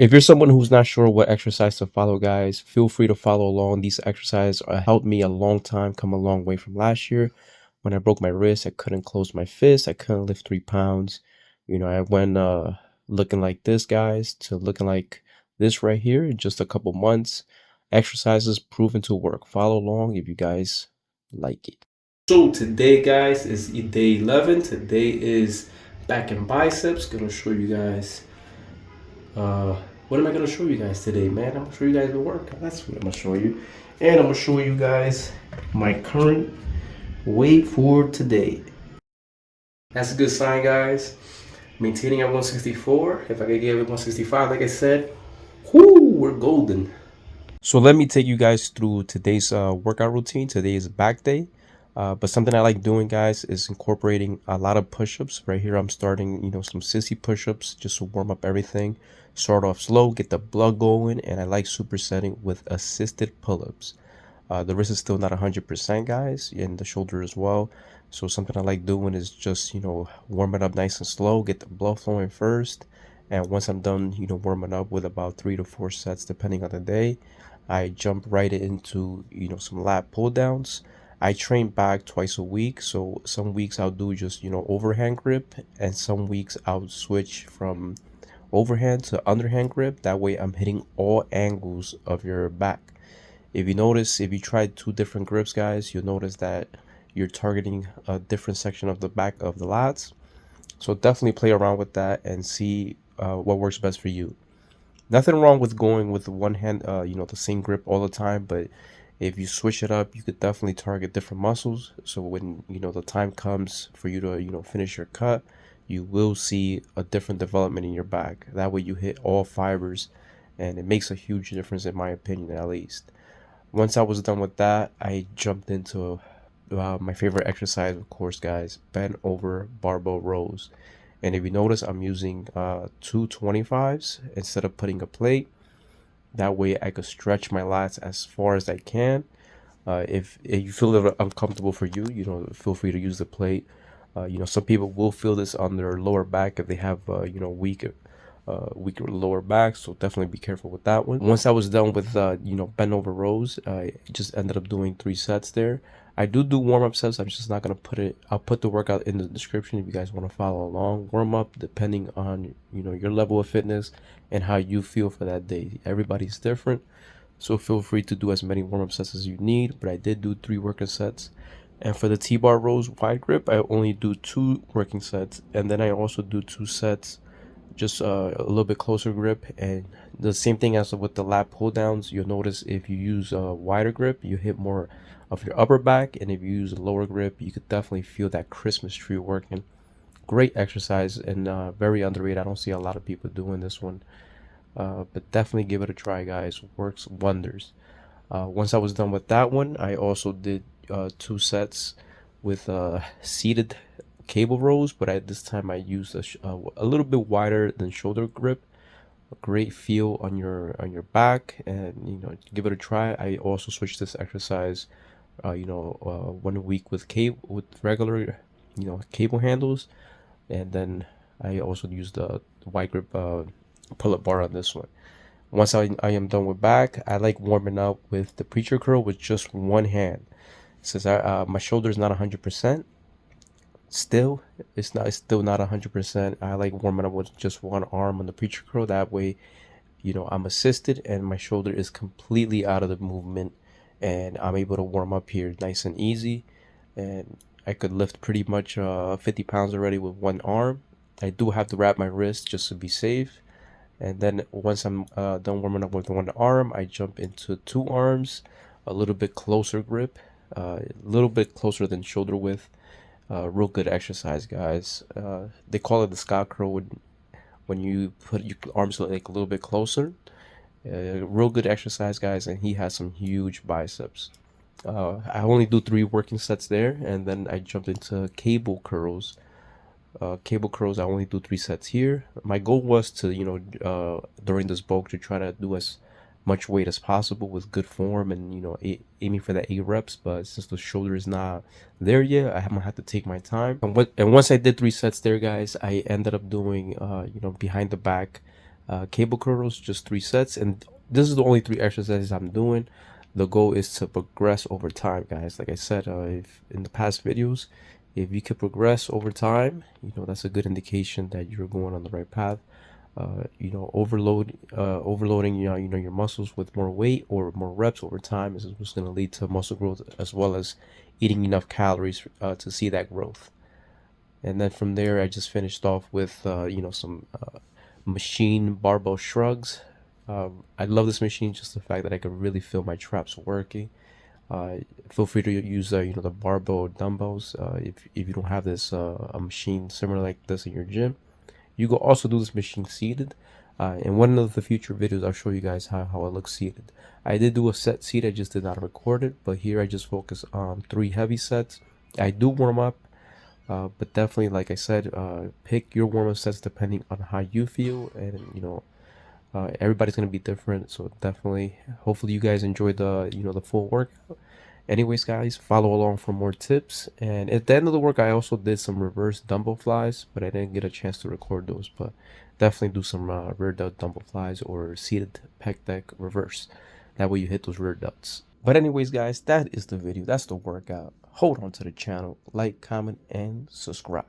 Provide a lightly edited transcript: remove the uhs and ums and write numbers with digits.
If you're someone who's not sure what exercise to follow, guys, feel free to follow along. These exercises helped me a long time, come a long way from last year. When I broke my wrist, I couldn't close my fist, I couldn't lift 3 pounds. I went looking like this, guys, to looking like this right here in just a couple months. Exercises proven to work. Follow along if you guys like it. So today, guys, is day 11. Today is back in biceps. Gonna show you guys what am I gonna show you guys today, man? I'm gonna show you guys the workout. That's what I'm gonna show you. And I'm gonna show you guys my current weight for today. That's a good sign, guys. Maintaining at 164. If I could get it 165, like I said, whoo, we're golden. So let me take you guys through today's workout routine. Today is back day. But something I like doing, guys, is incorporating a lot of push-ups. Right here, I'm starting, some sissy push-ups just to warm up everything. Start off slow, get the blood going, and I like supersetting with assisted pull-ups. The wrist is still not 100%, guys, and the shoulder as well. So something I like doing is just, warm it up nice and slow, get the blood flowing first. And once I'm done, warming up with about 3 to 4 sets, depending on the day, I jump right into, some lat pull downs. I train back twice a week, so some weeks I'll do just, overhand grip, and some weeks I'll switch from overhand to underhand grip. That way I'm hitting all angles of your back. If you notice, if you try 2 different grips, guys, you'll notice that you're targeting a different section of the back of the lats. So definitely play around with that and see what works best for you. Nothing wrong with going with one hand, the same grip all the time, but if you switch it up, you could definitely target different muscles. So when, the time comes for you to, finish your cut, you will see a different development in your back. That way you hit all fibers, and it makes a huge difference, in my opinion, at least. Once I was done with that, I jumped into my favorite exercise, of course, guys, bent over barbell rows. And if you notice, I'm using 225s instead of putting a plate. That way I could stretch my lats as far as I can. If you feel it uncomfortable for you, feel free to use the plate. Some people will feel this on their lower back if they have, weaker lower back. So definitely be careful with that one. Once I was done with, bent over rows, I just ended up doing 3 sets there. I do warm-up sets. I'm just not going to put it. I'll put the workout in the description if you guys want to follow along. Warm up depending on, your level of fitness and how you feel for that day. Everybody's different. So feel free to do as many warm-up sets as you need. But I did do 3 working sets. And for the T-bar rows wide grip, I only do 2 working sets. And then I also do 2 sets, just a little bit closer grip. And the same thing as with the lat pull downs. You'll notice if you use a wider grip, you hit more of your upper back, and if you use a lower grip, you could definitely feel that Christmas tree working. Great exercise, and very underrated. I don't see a lot of people doing this one, but definitely give it a try, guys. Works wonders. Once I was done with that one, I also did 2 sets with seated cable rows, but at this time I used a little bit wider than shoulder grip. A great feel on your back, and give it a try. I also switched this exercise 1 week with regular cable handles, and then I also used the wide grip pull-up bar on this one. Once I am done with back, I like warming up with the preacher curl with just one hand. Since my shoulder is not 100%, it's still not 100%. I like warming up with just one arm on the preacher curl. That way, I'm assisted and my shoulder is completely out of the movement, and I'm able to warm up here nice and easy. And I could lift pretty much 50 pounds already with one arm. I do have to wrap my wrist just to be safe. And then once I'm done warming up with one arm, I jump into 2 arms, a little bit closer grip, a little bit closer than shoulder width. Real good exercise, guys. They call it the Scott curl when you put your arms like a little bit closer. Real good exercise, guys, and he has some huge biceps. I only do 3 working sets there, and then I jumped into cable curls. Cable curls, I only do 3 sets here. My goal was to, during this bulk, to try to do as much weight as possible with good form, and aiming for that 8 reps. But since the shoulder is not there yet, I'm gonna have to take my time. And once I did 3 sets there, guys, I ended up doing behind the back Cable curls, just 3 sets, and this is the only 3 exercises I'm doing. The goal is to progress over time, guys. Like I said, if in the past videos, if you could progress over time, that's a good indication that you're going on the right path. Overloading your muscles with more weight or more reps over time is what's going to lead to muscle growth, as well as eating enough calories to see that growth. And then from there, I just finished off with some machine barbell shrugs. I love this machine, just the fact that I can really feel my traps working. Feel free to use the barbell dumbbells if you don't have this a machine similar like this in your gym. You can also do this machine seated. In one of the future videos, I'll show you guys how it looks seated. I did do a set seat, I just did not record it, but here I just focus on 3 heavy sets. I do warm up, but definitely, like I said, pick your warm up sets depending on how you feel, and everybody's gonna be different. So definitely, hopefully, you guys enjoyed the full workout. Anyways, guys, follow along for more tips. And at the end of the work, I also did some reverse dumbbell flies, but I didn't get a chance to record those. But definitely do some rear delt dumbbell flies or seated pec deck reverse. That way you hit those rear delts. But anyways, guys, that is the video. That's the workout. Hold on to the channel, like, comment, and subscribe.